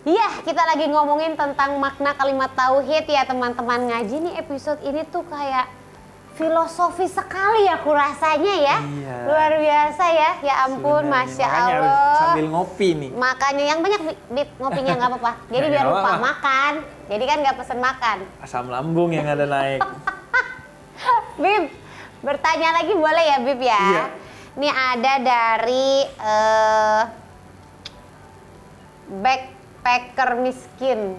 Iya, kita lagi ngomongin tentang makna kalimat tauhid ya teman-teman. Ngaji nih episode ini tuh kayak filosofi sekali ya aku rasanya ya. Iya. Luar biasa ya. Ya ampun, Sebenarnya. Masya Makanya Allah. harus sambil ngopi nih. Makanya yang banyak Bib ngopinya nggak apa-apa. Jadi Nggak biar lupa apa-apa. makan. Jadi kan nggak pesen makan. Asam lambung yang ada naik. Bib, bertanya lagi boleh ya Bib ya? Iya. Ini ada dari backpacker miskin.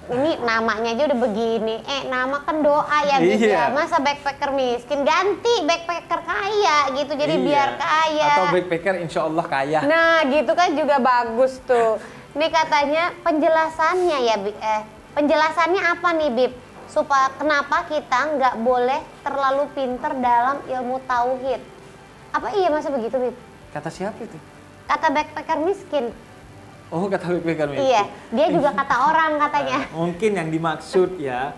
Ini namanya aja udah begini. Nama kan doa ya Bib ya. Iya. Masa backpacker miskin? Ganti backpacker kaya gitu. Jadi Iya. biar kaya. Atau backpacker insya Allah kaya. Nah gitu kan juga bagus tuh. Ini katanya penjelasannya ya Bib. Penjelasannya apa nih Bib? Supaya kenapa kita nggak boleh terlalu pinter dalam ilmu tauhid? Apa iya masa begitu Bib? Kata siapa itu? Kata backpacker miskin. Oh, kata backpacker miskin. Iya, dia juga kata orang katanya. Mungkin yang dimaksud ya,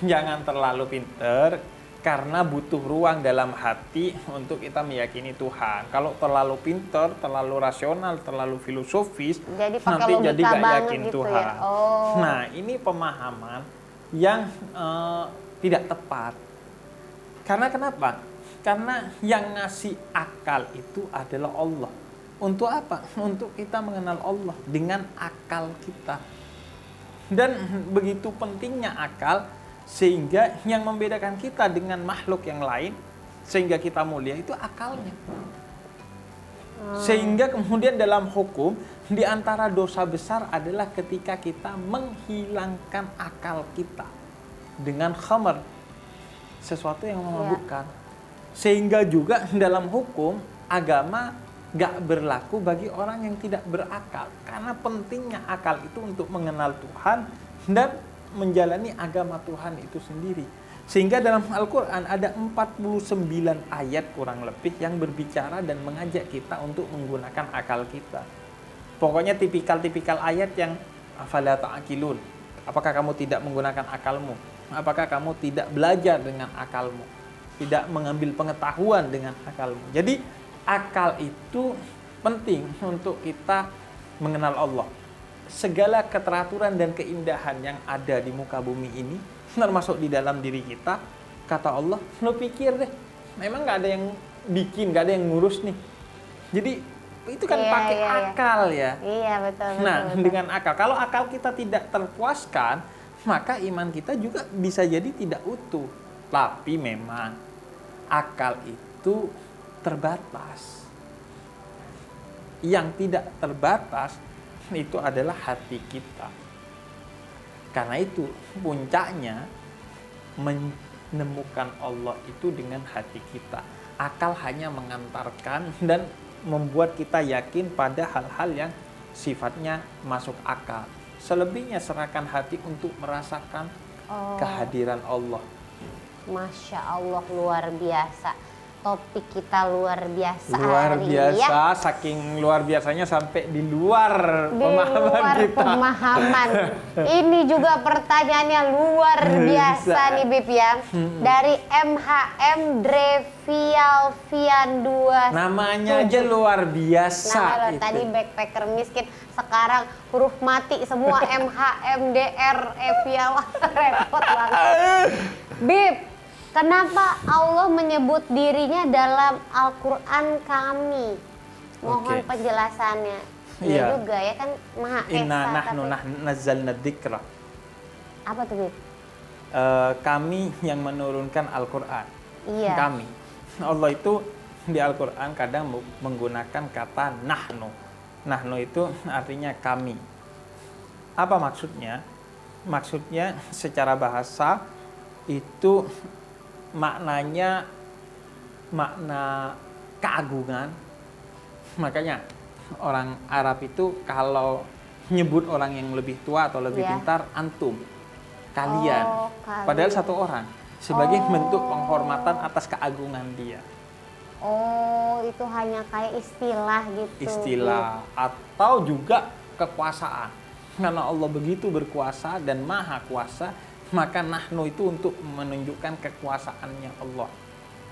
jangan terlalu pinter karena butuh ruang dalam hati untuk kita meyakini Tuhan. Kalau terlalu pinter, terlalu rasional, terlalu filosofis, Jadi pakai nanti logika jadi gak banget yakin gitu Tuhan. ya. Oh. Nah, ini pemahaman yang tidak tepat. Karena kenapa? Karena yang ngasih akal itu adalah Allah. Untuk apa? Untuk kita mengenal Allah dengan akal kita. Dan begitu pentingnya akal sehingga yang membedakan kita dengan makhluk yang lain sehingga kita mulia itu akalnya. Sehingga kemudian dalam hukum di antara dosa besar adalah ketika kita menghilangkan akal kita dengan khamar, sesuatu yang memabukkan. Sehingga juga dalam hukum agama gak berlaku bagi orang yang tidak berakal. Karena pentingnya akal itu untuk mengenal Tuhan dan menjalani agama Tuhan itu sendiri. Sehingga dalam Al-Quran ada 49 ayat kurang lebih yang berbicara dan mengajak kita untuk menggunakan akal kita. Pokoknya tipikal-tipikal ayat yang afala ta'qilun. Apakah kamu tidak menggunakan akalmu? Apakah kamu tidak belajar dengan akalmu? Tidak mengambil pengetahuan dengan akalmu? Jadi akal itu penting untuk kita mengenal Allah. Segala keteraturan dan keindahan yang ada di muka bumi ini, termasuk di dalam diri kita, kata Allah, lo pikir deh, memang gak ada yang bikin, gak ada yang ngurus nih. Jadi itu kan pakai akal ya. Iya betul. Nah, betul. dengan akal, kalau akal kita tidak terpuaskan, maka iman kita juga bisa jadi tidak utuh. Tapi memang akal itu terbatas. Yang tidak terbatas itu adalah hati kita. Karena itu puncaknya menemukan Allah itu dengan hati kita. Akal hanya mengantarkan dan membuat kita yakin pada hal-hal yang sifatnya masuk akal. Selebihnya serahkan hati untuk merasakan kehadiran Allah. Masya Allah, luar biasa. Topik kita luar biasa Luar hari biasa, ya. saking luar biasanya sampai di luar Di pemahaman luar kita. pemahaman. Ini juga pertanyaannya luar biasa Bisa. nih Bib ya. Dari MHM Drevialvian 2. Namanya aja luar biasa. Nah, itu. tadi backpacker miskin, sekarang huruf mati semua MHMDR Evial repot banget. Bib, kenapa Allah menyebut dirinya dalam Al-Quran kami? Mohon Oke. penjelasannya. Iya Iya. juga ya kan Maha Esa. Inna nahnu tapi- nazzalna dzikra. Apa tuh Bib? Kami yang menurunkan Al-Quran. Iya. Kami. Allah itu di Al-Quran kadang menggunakan kata nahnu. Nahnu itu artinya kami. Apa maksudnya? Maksudnya secara bahasa itu maknanya makna keagungan. Makanya orang Arab itu kalau nyebut orang yang lebih tua atau lebih Iya. pintar, antum, kalian. Oh, kalian. Padahal satu orang sebagai Oh. bentuk penghormatan atas keagungan dia. Oh, itu hanya kayak istilah gitu. Istilah atau juga kekuasaan. Karena Allah begitu berkuasa dan maha kuasa, maka nahnu itu untuk menunjukkan kekuasaannya Allah.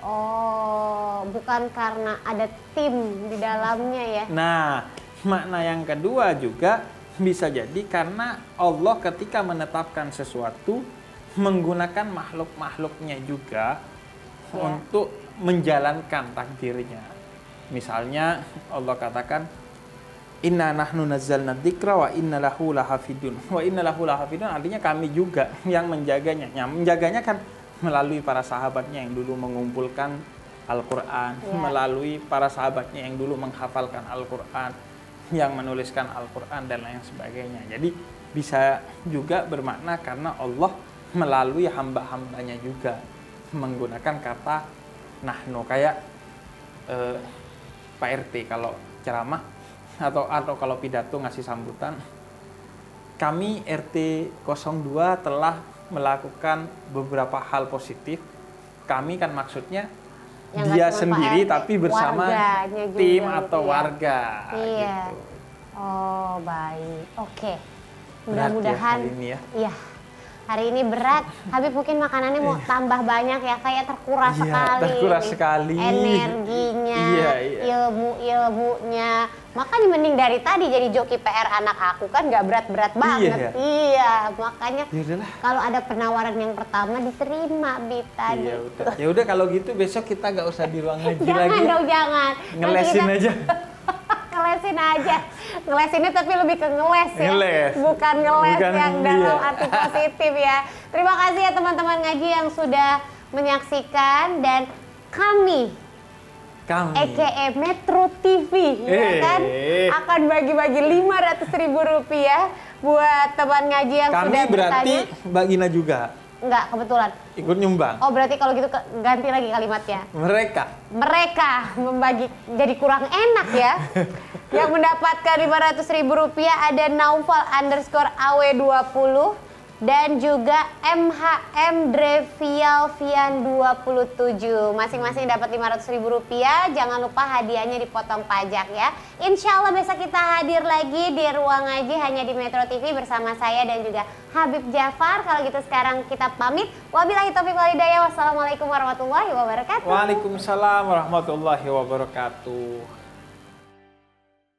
Oh, bukan karena ada tim di dalamnya ya. Nah, makna yang kedua juga Bisa jadi karena Allah ketika menetapkan sesuatu menggunakan makhluk-makhluknya juga untuk menjalankan takdirnya. Misalnya Allah katakan inna nahnu nazzalna dzikra wa inna lahu lahafidun. Wa inna lahu lahafidun artinya kami juga yang menjaganya. Yang menjaganya kan melalui para sahabatnya yang dulu mengumpulkan Al-Qur'an, melalui para sahabatnya yang dulu menghafalkan Al-Qur'an, yang menuliskan Al-Qur'an dan lain sebagainya. Jadi bisa juga bermakna karena Allah melalui hamba-hambanya juga menggunakan kata nahnu, kayak Pak RT kalau ceramah atau kalau pidato ngasih sambutan, kami RT 02 telah melakukan beberapa hal positif. Kami kan maksudnya Yang dia nggak cuma sendiri Pak RT, tapi bersama warganya juga tim gitu atau ya. warga Iya. gitu. Oh, baik. Oke. Berat Mudah-mudahan ya hari ini ya. Iya. Hari ini berat. Habib mungkin makanannya mau tambah banyak ya, kayak terkuras Iya, sekali. terkuras ini. sekali. Energinya, Iya. ilmunya. Makanya mending dari tadi jadi joki PR anak aku kan nggak berat-berat banget. Iya. Iya, makanya Ya udahlah. kalau ada penawaran yang pertama diterima Bib tadi. Iya udah. Ya udah kalau gitu besok kita nggak usah di ruang ngaji Jangan lagi. dong, jangan. Nanti Ngelesin kita- aja. Ngelesin aja. Ngelesinnya tapi lebih ke ngeles ya. Ngeles. Bukan ngeles Bukan, yang dalam iya. arti positif ya. Terima kasih ya teman-teman ngaji yang sudah menyaksikan, dan kami EKE Metro TV ya kan akan bagi-bagi Rp500.000 buat teman ngaji yang Kami sudah berarti bertanya. Mbak Gina juga Enggak, kebetulan. ikut nyumbang. Oh, berarti kalau gitu ganti lagi kalimatnya. Mereka membagi, jadi kurang enak ya. Yang mendapatkan Rp500.000 ada Naufal_AW20 dan juga MHM Drevialvian 27. Masing-masing dapat Rp500.000. Jangan lupa hadiahnya dipotong pajak ya. Insya Allah besok kita hadir lagi di Ruang Ngaji hanya di Metro TV bersama saya dan juga Habib Jafar. Kalau gitu sekarang kita pamit. Wabillahi taufiq wal hidayah. Wassalamualaikum warahmatullahi wabarakatuh. Waalaikumsalam warahmatullahi wabarakatuh.